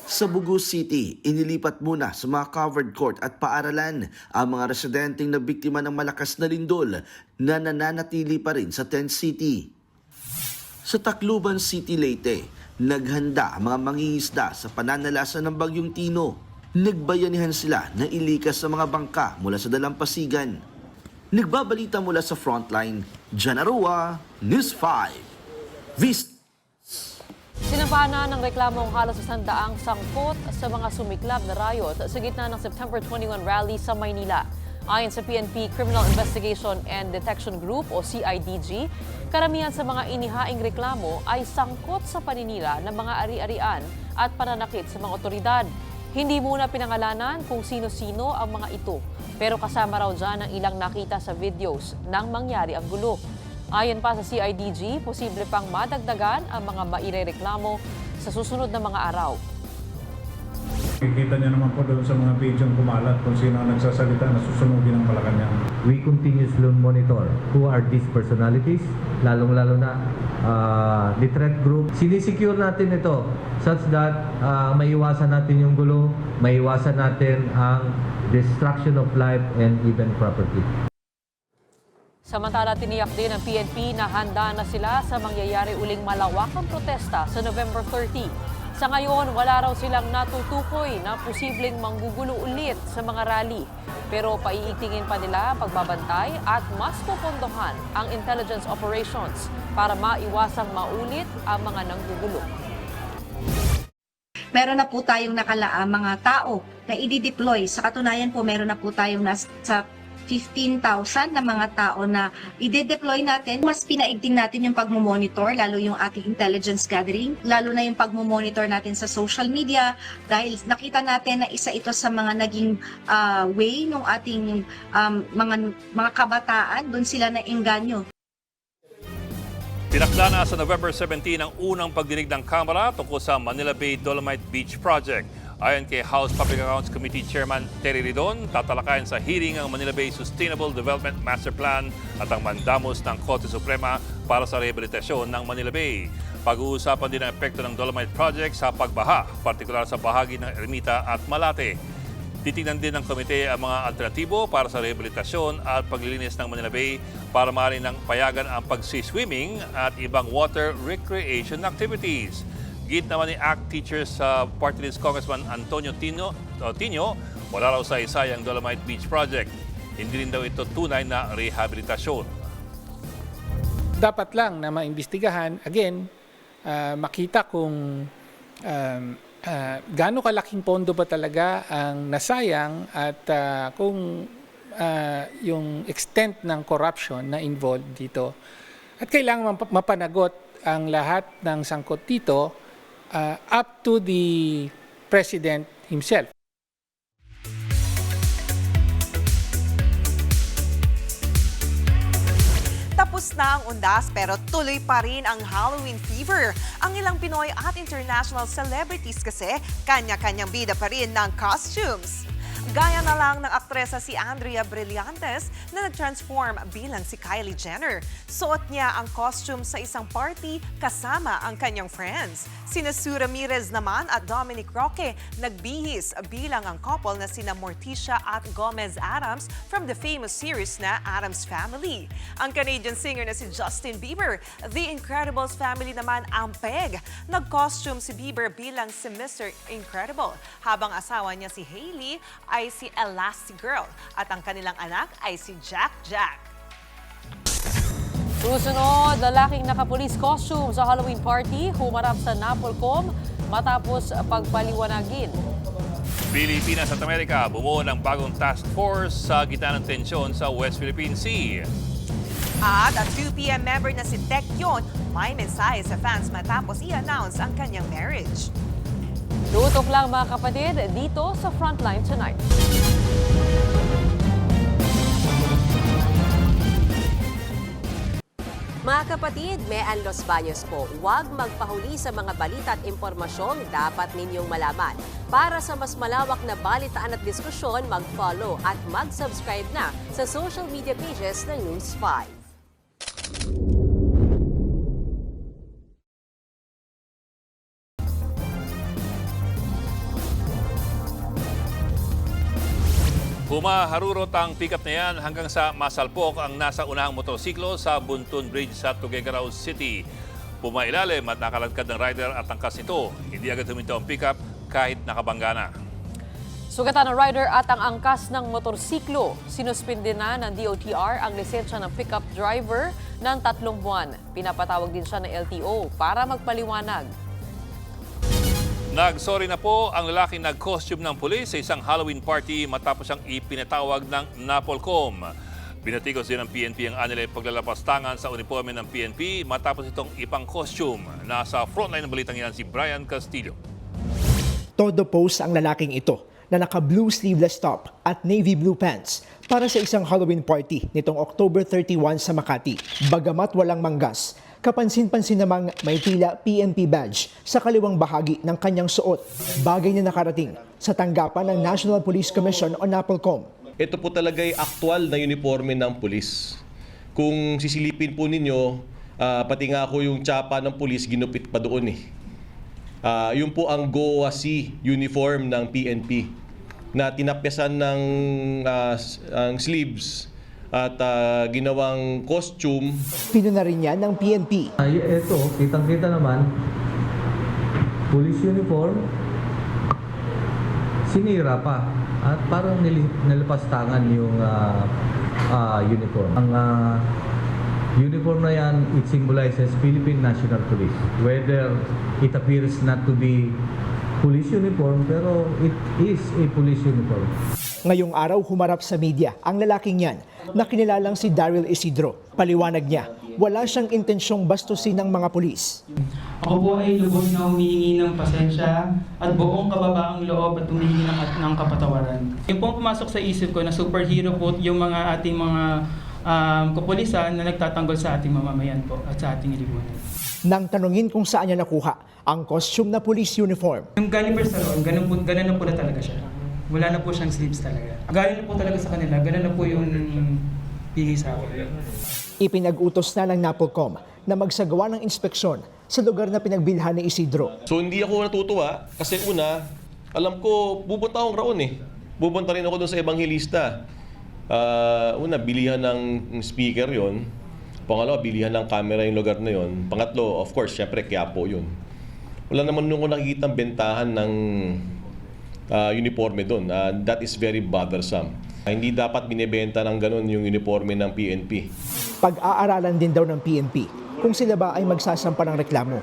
[SPEAKER 23] Sa Bugu City, inilipat muna sa mga covered court at paaralan ang mga residenteng na biktima ng malakas na lindol na nananatili pa rin sa Tent City. Sa Tacloban City, Leyte, naghanda ang mga mangingisda sa pananalasa ng Bagyong Tino. Nagbayanihan sila na ilikas sa mga bangka mula sa dalampasigan. Nagbabalita mula sa Frontline, Jan Arua, News 5.
[SPEAKER 2] Sinampahan na ng reklamo ang halos 100 sangkot sa mga sumiklab na riot sa gitna ng September 21 rally sa Maynila. Ayon sa PNP Criminal Investigation and Detection Group o CIDG, karamihan sa mga inihaing reklamo ay sangkot sa paninira ng mga ari-arian at pananakit sa mga otoridad. Hindi muna pinangalanan kung sino-sino ang mga ito, pero kasama raw dyan ang ilang nakita sa videos nang mangyari ang gulo. Ayon pa sa CIDG, posible pang madagdagan ang mga mairereklamo sa susunod na mga araw.
[SPEAKER 3] Kikita niyo naman po doon sa mga page yung kumalat kung sino ang nagsasalita na susunugin ng Malacanang.
[SPEAKER 5] We continuously monitor who are these personalities, lalong-lalo na the threat group. Sinisecure natin ito such that maiwasan natin yung gulo, maiwasan natin ang destruction of life and even property.
[SPEAKER 2] Samantala, tiniyak din ng PNP na handa na sila sa mangyayari uling malawakang protesta sa November 30. Sa ngayon, wala raw silang natutukoy na posibleng manggugulo ulit sa mga rally. Pero paiigtingin pa nila ang pagbabantay at mas pupondohan ang intelligence operations para maiwasang maulit ang mga nanggugulo.
[SPEAKER 6] Meron na po tayong nakalaang mga tao na i-deploy. Sa katunayan po, meron na po tayong nasa 15,000 na mga tao na i-deploy natin. Mas pinaigting natin yung pagmumonitor, lalo yung ating intelligence gathering, lalo na yung pagmumonitor natin sa social media dahil nakita natin na isa ito sa mga naging way ng ating mga kabataan, doon sila na engganyo.
[SPEAKER 1] Pinakda na sa November 17 ang unang pagdinig ng Kamara tungkol sa Manila Bay Dolomite Beach Project. Ayon kay House Public Accounts Committee Chairman Terry Ridon, tatalakayan sa hearing ang Manila Bay Sustainable Development Master Plan at ang mandamos ng Korte Suprema para sa rehabilitasyon ng Manila Bay. Pag-uusapan din ang epekto ng Dolomite Project sa pagbaha, partikular sa bahagi ng Ermita at Malate. Titingnan din ng komite ang mga alternatibo para sa rehabilitasyon at paglilinis ng Manila Bay para maaari ng payagan ang pag-swimming at ibang water recreation activities. Git naman ni ACT Teachers sa Party List Congressman Antonio Tino, wala raw sa isa ang Dolomite Beach Project. Hindi rin daw ito tunay na rehabilitasyon.
[SPEAKER 8] Dapat lang na maimbestigahan, again, makita kung gaano kalaking pondo ba talaga ang nasayang at kung yung extent ng corruption na involved dito. At kailangan mapanagot ang lahat ng sangkot dito up to the President himself.
[SPEAKER 20] Tapos na ang undas pero tuloy pa rin ang Halloween fever. Ang ilang Pinoy at international celebrities kasi kanya-kanyang bida pa rin ng costumes. Gaya na lang ng aktresa si Andrea Brillantes na nag-transform bilang si Kylie Jenner. Suot niya ang costume sa isang party kasama ang kanyang friends. Sina Sue Ramirez naman at Dominic Roque nagbihis bilang ang couple na sina Morticia at Gomez Adams from the famous series na Addams Family. Ang Canadian singer na si Justin Bieber, The Incredibles family naman ang peg. Nag-costume si Bieber bilang si Mr. Incredible, habang asawa niya si Hailey ay si Elastigirl at ang kanilang anak ay si Jack Jack.
[SPEAKER 2] Susunod, lalaking naka-police costume sa Halloween party humarap sa Napolcom matapos pagpaliwanagin.
[SPEAKER 1] Pilipinas at Amerika bumuo ng bagong task force sa gitna ng tensyon sa West Philippine Sea.
[SPEAKER 20] At at 2 p.m. member na si Tek Yon may mensahe sa fans matapos i-announce ang kanyang marriage.
[SPEAKER 2] Tutok lang mga kapatid dito sa Frontline Tonight.
[SPEAKER 25] Mga kapatid, Mean Los Baños po, huwag magpahuli sa mga balita at impormasyong dapat ninyong malaman. Para sa mas malawak na balitaan at diskusyon, mag-follow at mag-subscribe na sa social media pages ng News 5.
[SPEAKER 1] Humaharurot ang pickup na yan hanggang sa masalpok ang nasa unahang motorsiklo sa Buntun Bridge sa Tuguegarao City. Pumailalim at nakalagkad ng rider at angkas nito. Hindi agad huminto ang pickup kahit nakabangga na.
[SPEAKER 2] Sugatan ng rider at ang angkas ng motorsiklo. Sinuspinde na ng DOTR ang lisensya ng pickup driver ng 3 buwan. Pinapatawag din siya ng LTO para magpaliwanag.
[SPEAKER 1] Nagsorry na po ang lalaking nag-costume ng pulis sa isang Halloween party matapos ang ipinatawag ng NAPOLCOM. Binatikos din ng PNP ang anilay paglalapastangan sa uniforme ng PNP matapos itong ipang costume. Nasa frontline ng balitang yan si Brian Castillo.
[SPEAKER 7] Todo pose ang lalaking ito na naka-blue sleeveless top at navy blue pants para sa isang Halloween party nitong October 31 sa Makati. Bagamat walang manggas, kapansin-pansin namang may tila PNP badge sa kaliwang bahagi ng kanyang suot. Bagay na nakarating sa tanggapan ng National Police Commission o NAPOLCOM.
[SPEAKER 9] Ito po talaga ay aktual na uniforme ng pulis. Kung sisilipin po ninyo, pati nga ako yung tsapa ng pulis, ginupit pa doon eh. Yun po ang GOA-C uniform ng PNP na tinapyasan ng ang sleeves at ginawang costume.
[SPEAKER 7] Pino na rin yan ng PNP.
[SPEAKER 5] Ito, kitang-kita naman, police uniform, sinira pa at parang nilipastangan yung uniform. Ang uniform na yan, it symbolizes Philippine National Police. Whether it appears not to be police uniform, pero it is a police uniform.
[SPEAKER 7] Ngayong araw humarap sa media ang lalaking yan na kinilalang si Daryl Isidro. Paliwanag niya, wala siyang intensyong bastusin ng mga pulis.
[SPEAKER 10] Ako po ay lubos na humihingi ng pasensya at buong kababaang loob at humihingi ng kapatawaran. Yung pong pumasok sa isip ko na superhero po yung mga ating mga kapulisan na nagtatanggol sa ating mamamayan po at sa ating lipunan.
[SPEAKER 7] Nang tanungin kung saan niya nakuha ang costume na police uniform.
[SPEAKER 10] Yung galing pa sa loob, ganun na po na talaga siya. Wala na po siyang sleeves talaga. Galing na po talaga sa kanila, ganun na po yung bigay sa akin.
[SPEAKER 7] Ipinag-utos na ng NAPOLCOM na magsagawa ng inspeksyon sa lugar na pinagbilhan ni Isidro.
[SPEAKER 9] So hindi ako natutuwa kasi una, alam ko pupunta akong Raon eh. Pupunta rin ako doon sa Evangelista. Una, bilihan ng speaker yon. Pangalawa, bilihan ng camera yung lugar na yon. Pangatlo, of course, syempre, Quiapo yun. Wala naman nung nakikita ang bentahan ng uniforme doon. That is very bothersome. Hindi dapat binibenta ng ganun yung uniforme ng PNP.
[SPEAKER 7] Pag-aaralan din daw ng PNP kung sila ba ay magsasampa ng reklamo.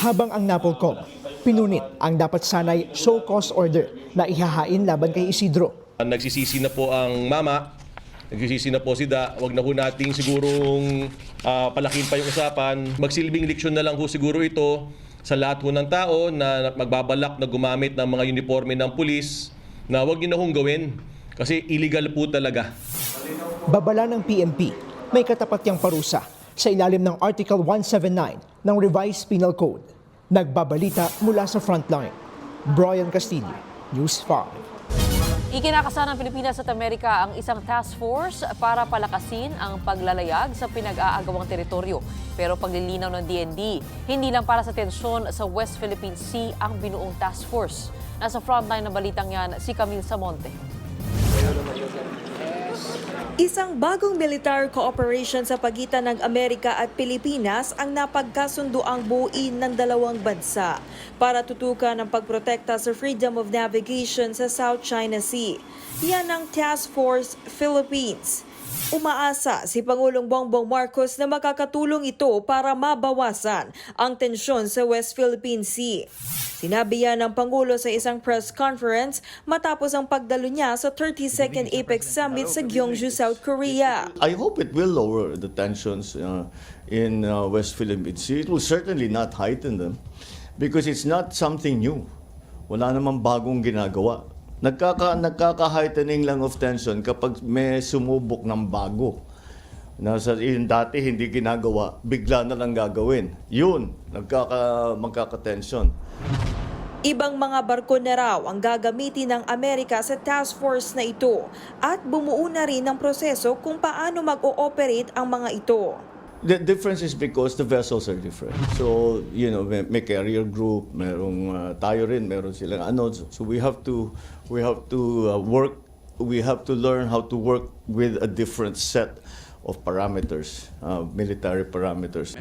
[SPEAKER 7] Habang ang NAPOLCOM, pinunit ang dapat sanay show cause order na ihahain laban kay Isidro.
[SPEAKER 9] Nagsisisi na po ang mama, nagsisisi na po si Da. Huwag na ho nating sigurong palakin pa yung usapan. Magsilbing leksyon na lang ho siguro ito sa lahat ho ng tao na magbabalak na gumamit ng mga uniforme ng pulis na huwag nyo na hong gawin kasi illegal po talaga.
[SPEAKER 7] Babala ng PNP, may katapat yang parusa sa ilalim ng Article 179 ng Revised Penal Code. Nagbabalita mula sa frontline. Brian Castillo, News 5.
[SPEAKER 2] Ikinakasa ng Pilipinas at Amerika ang isang task force para palakasin ang paglalayag sa pinag-aagawang teritoryo. Pero paglilinaw ng DND, hindi lang para sa tensyon sa West Philippine Sea ang binuong task force. Nasa frontline ng balitang yan si Camille Samonte.
[SPEAKER 11] Isang bagong military cooperation sa pagitan ng Amerika at Pilipinas ang napagkasunduang buuin ng dalawang bansa para tutukan ang pagprotekta sa freedom of navigation sa South China Sea. Yan ang Task Force Philippines. Umaasa si Pangulong Bongbong Marcos na makakatulong ito para mabawasan ang tensyon sa West Philippine Sea. Sinabi yan ng Pangulo sa isang press conference matapos ang pagdalo niya sa 32nd APEC Summit sa Gyeongju, South Korea.
[SPEAKER 12] I hope it will lower the tensions in West Philippine Sea. It will certainly not heighten them because it's not something new. Wala namang bagong ginagawa. Nagkaka-heightening lang of tension kapag may sumubok ng bago. Yung dati hindi ginagawa, bigla na lang gagawin. Yun, magkaka-tension.
[SPEAKER 11] Ibang mga barko na raw ang gagamitin ng Amerika sa task force na ito at bumuo na rin ng proseso kung paano mag-ooperate ang mga ito.
[SPEAKER 12] The difference is because the vessels are different. So, may carrier group, merong tayo rin, meron silang ano. So we have to learn how to work with a different set parameters, military parameters.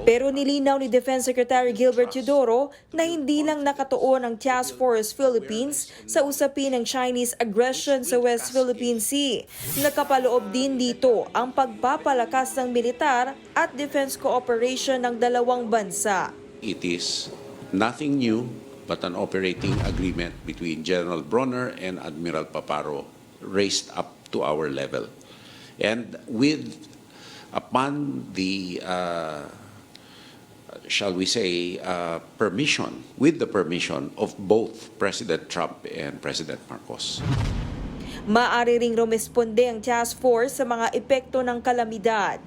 [SPEAKER 11] Pero nilinaw ni Defense Secretary Gilbert Teodoro na hindi lang nakatuon ang Task Force Philippines sa usapin ng Chinese aggression sa West Philippine Sea. Nakapaloob din dito ang pagpapalakas ng militar at defense cooperation ng dalawang bansa.
[SPEAKER 13] It is nothing new but an operating agreement between General Bronner and Admiral Paparo raised up to our level. And upon the shall we say, with the permission of both President Trump and President Marcos.
[SPEAKER 11] Maaari ring rumesponde ang task force sa mga epekto ng kalamidad.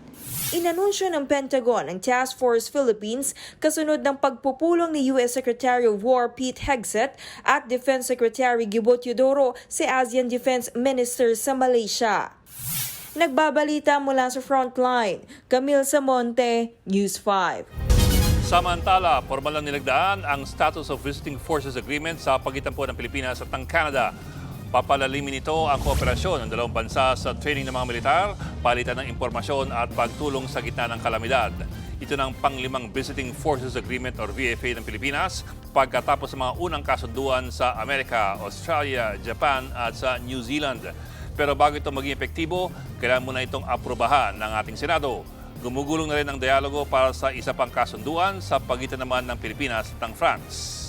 [SPEAKER 11] Inanunsyo ng Pentagon ang Task Force Philippines kasunod ng pagpupulong ni U.S. Secretary of War Pete Hegseth at Defense Secretary Gibo Teodoro sa ASEAN Defense Ministers sa Malaysia. Nagbabalita mula sa Frontline, Camille Samonte, News 5.
[SPEAKER 1] Samantala, formal na nilagdaan ang Status of Visiting Forces Agreement sa pagitan po ng Pilipinas at ng Canada. Papalalimin ito ang kooperasyon ng dalawang bansa sa training ng mga militar, palitan ng impormasyon at pagtulong sa gitna ng kalamidad. Ito ng pang-5 Visiting Forces Agreement or VFA ng Pilipinas pagkatapos ng mga unang kasunduan sa Amerika, Australia, Japan at sa New Zealand. Pero bago ito maging epektibo, kailangan muna itong aprobahan ng ating Senado. Gumugulong na rin ang dialogo para sa isa pang kasunduan sa pagitan naman ng Pilipinas at ng France.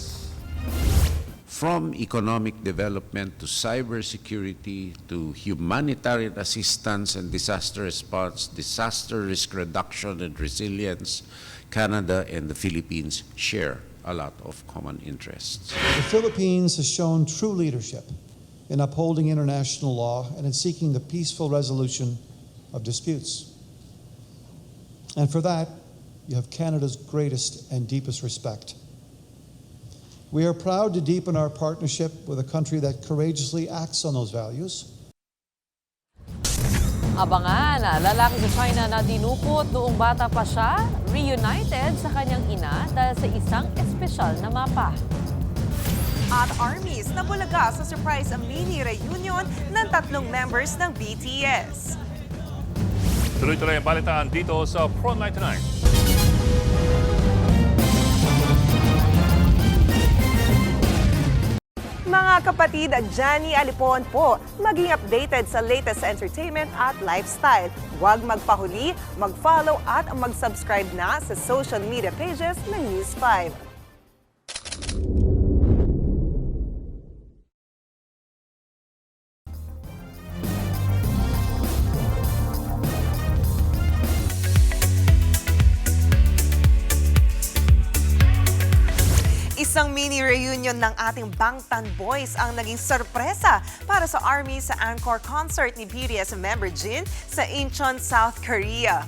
[SPEAKER 13] From economic development to cybersecurity to humanitarian assistance and disaster response, disaster risk reduction and resilience, Canada and the Philippines share a lot of common interests.
[SPEAKER 14] The Philippines has shown true leadership in upholding international law and in seeking the peaceful resolution of disputes. And for that, you have Canada's greatest and deepest respect. We are proud to deepen our partnership with a country that courageously acts on those values.
[SPEAKER 2] Abangan, lalaki sa China na dinukot noong bata pa siya, reunited sa kanyang ina dahil sa isang espesyal na mapa.
[SPEAKER 20] At armies na bulaga sa surprise mini reunion ng 3 members ng BTS.
[SPEAKER 1] Tuloy-tuloy ang balitaan dito sa Frontline Tonight.
[SPEAKER 20] Mga kapatid, Johnny Alipon po, maging updated sa latest entertainment at lifestyle. Huwag magpahuli, mag-follow at mag-subscribe na sa social media pages ng News 5. Isang mini reunion ng ating Bangtan Boys ang naging sorpresa para sa ARMY sa encore concert ni BTS member Jin sa Incheon, South Korea.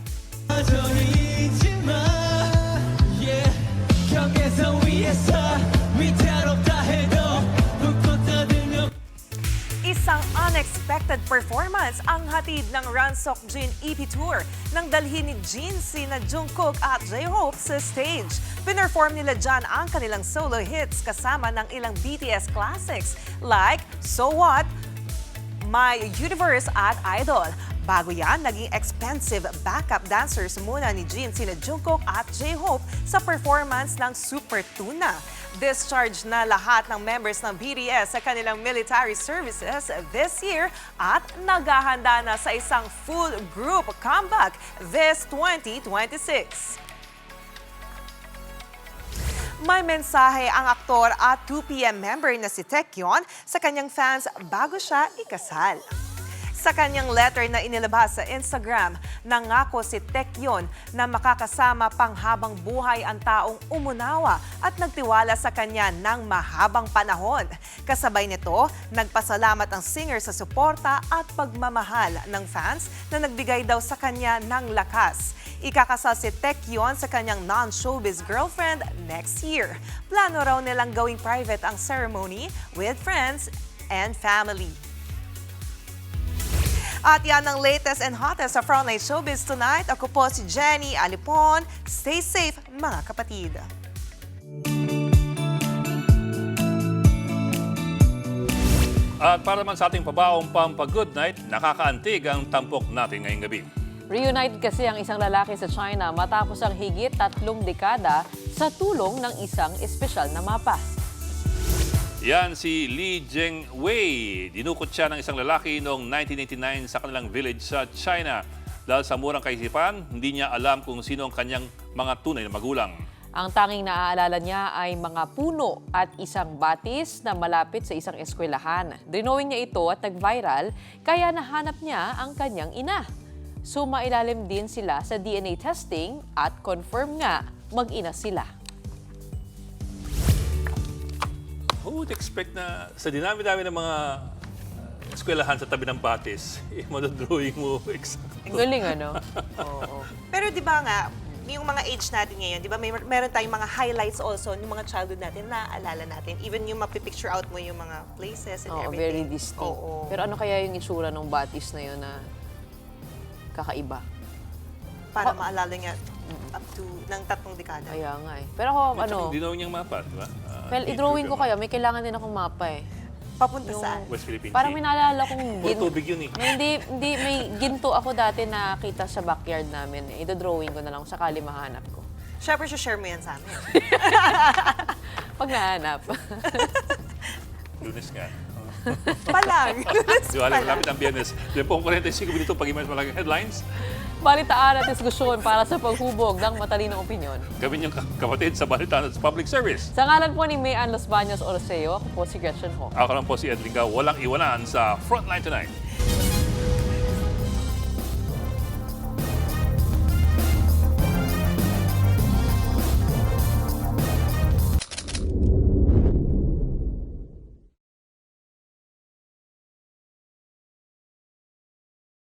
[SPEAKER 20] Isang unexpected performance ang hatid ng Ransok Jin EP Tour nang dalhin ni Jin sina Jungkook at J-Hope sa stage. Pinerform nila dyan ang kanilang solo hits kasama ng ilang BTS classics like So What, My Universe at Idol. Bago yan, naging expensive backup dancers muna ni Jin sina Jungkook at J-Hope sa performance ng Super Tuna. Discharge na lahat ng members ng BTS sa kanilang military services this year at naghahanda na sa isang full group comeback this 2026. May mensahe ang aktor at 2PM member na si Taecyeon sa kanyang fans bago siya ikasal. Sa kanyang letter na inilabas sa Instagram, nangako si Taecyeon na makakasama panghabang buhay ang taong umunawa at nagtiwala sa kanya ng mahabang panahon. Kasabay nito, nagpasalamat ang singer sa suporta at pagmamahal ng fans na nagbigay daw sa kanya ng lakas. Ikakasal si Taecyeon sa kanyang non-showbiz girlfriend next year. Plano raw nilang gawing private ang ceremony with friends and family. At yan ang latest and hottest sa Frontline Showbiz tonight. Ako po si Jenny Alipon. Stay safe, mga kapatid.
[SPEAKER 1] At para naman sa ating pabaong pampa-good night, nakakaantig ang tampok natin ngayong gabi.
[SPEAKER 2] Reunited kasi ang isang lalaki sa China matapos ang higit 3 dekada sa tulong ng isang espesyal na mapa.
[SPEAKER 1] Yan si Li Jingwei. Dinukot siya ng isang lalaki noong 1989 sa kanilang village sa China. Dahil sa murang kaisipan, hindi niya alam kung sino ang kanyang mga tunay na magulang.
[SPEAKER 2] Ang tanging naaalala niya ay mga puno at isang batis na malapit sa isang eskwelahan. Drinowing niya ito at nag-viral, kaya nahanap niya ang kanyang ina. Sumailalim din sila sa DNA testing at confirm nga mag-ina sila.
[SPEAKER 1] Who would expect na sa dinami-dami ng mga eskwelahan sa tabi ng batis, madodrawing mo exactly.
[SPEAKER 2] Galing ano?
[SPEAKER 20] Oo. Pero di ba nga, yung mga age natin ngayon, di ba meron tayong mga highlights also ng mga childhood natin na naalala natin. Even yung mapipicture out mo yung mga places and
[SPEAKER 2] Oo,
[SPEAKER 20] everything.
[SPEAKER 2] very distinct.
[SPEAKER 20] Oo.
[SPEAKER 2] Pero ano kaya yung itsura ng batis na yun na kakaiba?
[SPEAKER 20] Para maalala niya up to ng 3 dekada.
[SPEAKER 2] Kaya nga eh. Pero ako, ano,
[SPEAKER 1] Dinawin niyang mapa, di ba?
[SPEAKER 2] well, i-drawing ko kaya, may kailangan din akong mapa eh.
[SPEAKER 20] Papunta saan?
[SPEAKER 1] West Philippine
[SPEAKER 2] Parang
[SPEAKER 1] Sea.
[SPEAKER 2] may naalala kong
[SPEAKER 1] Puro tubig yun eh.
[SPEAKER 2] hindi, may ginto ako dati na kita sa backyard namin. I-drawing ko na lang sakali mahanap ko.
[SPEAKER 20] Siyempre, share mo yan sa amin.
[SPEAKER 2] Pag nahanap.
[SPEAKER 1] Lunes nga.
[SPEAKER 20] Palang.
[SPEAKER 1] Di ba, lapit ang Biyernes. Lepong 45 minuto pag-imas malaking headlines.
[SPEAKER 2] Balitaan at diskusyon para sa paghubog ng matalinong opinyon.
[SPEAKER 1] Gawin niyong kapatid sa Balitaan at sa Public Service.
[SPEAKER 2] Sa ngalan po ni Mayan Los Baños Orseo, ako po si Gretchen Ho.
[SPEAKER 1] Ako lang po si Ed Lingao. Walang iwanan sa Frontline Tonight.